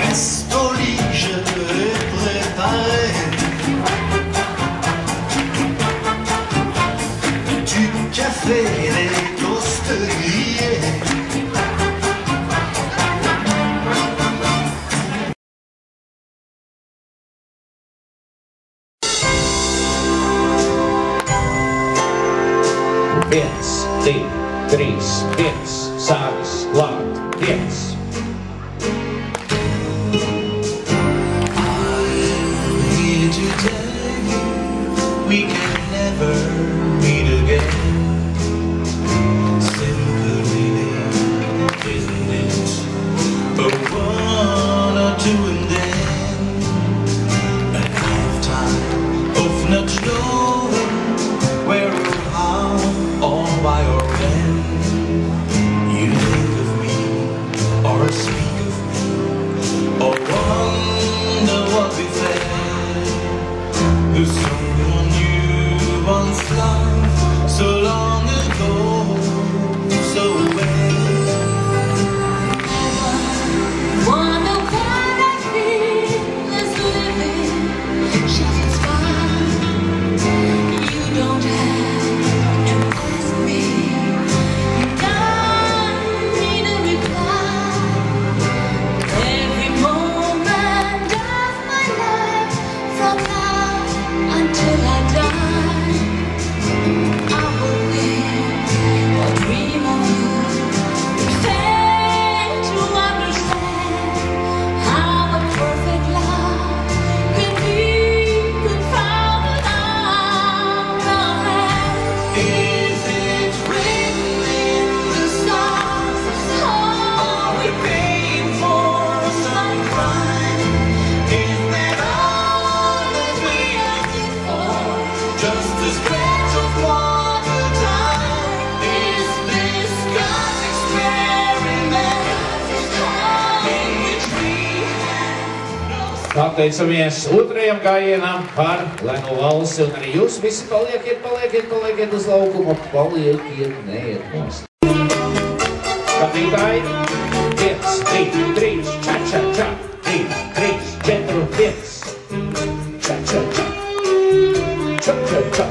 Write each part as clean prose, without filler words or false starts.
Reste au lit, je vais préparer du café et des toasts grillés. Viens, divi, trīs, viens, sākas, klāt, viens. I'm here to tell you we can never meet again. Simple living, isn't it? A one or two and then a lifetime of not knowing where or how or why or when you think of me or speak of me or wonder what we felt. There's someone you once loved so long ago, so well. Wonder what I feel is living just as fine. You don't have to ask me, don't need a reply. Every moment of my life, from now until I die, I will live or dream of you. Fail to understand how a perfect love can be, could found without a hand. Is it written in the stars? Are we paying for some crime? Is that all that we ask for? Just a scratch of water time? Is this God's experiment in which we have no say? Pateicamies otrajam gājienam par Lenu valsi, un arī jūs visi palieciet uz laukuma, neiet nost. Skatītāji, 1, 2, 3, ča, ča, ča, 2, 3, 4, 5, ča, ča, ča, ča, ča, ča.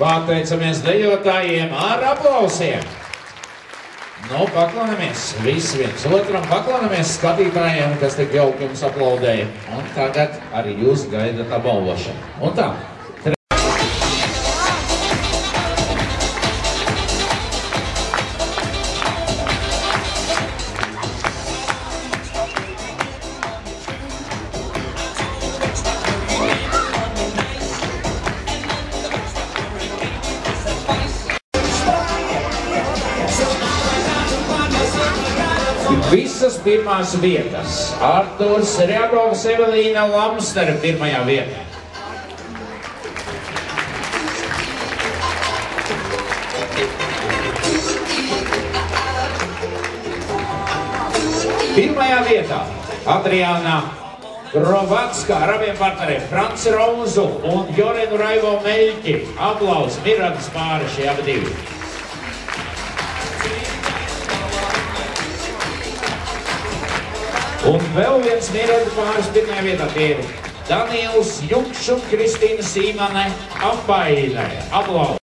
Pateicamies dejotājiem ar aplausiem. Nu, paklanamies visi viens otram, paklanamies skatītājiem, kas tik jauki jums aplaudēja. Un tagad arī jūs gaidat apbalvošanu. Un tā. Visas pirmās vietas. Arturs Rjagovs, Evelīna Lamstere pirmajā vietā. Pirmajā vietā Adriāna Grovatska ar abiem partneriem Franci Rauzu un Jorenu Raivo Meļķi. Aplaus Miradas pāri šie abi divi. Un vēl viens Miradas pāris pirmajā vietā tie ir Daniels Jukš un Kristīna Sīmane Apaile. Aplaus!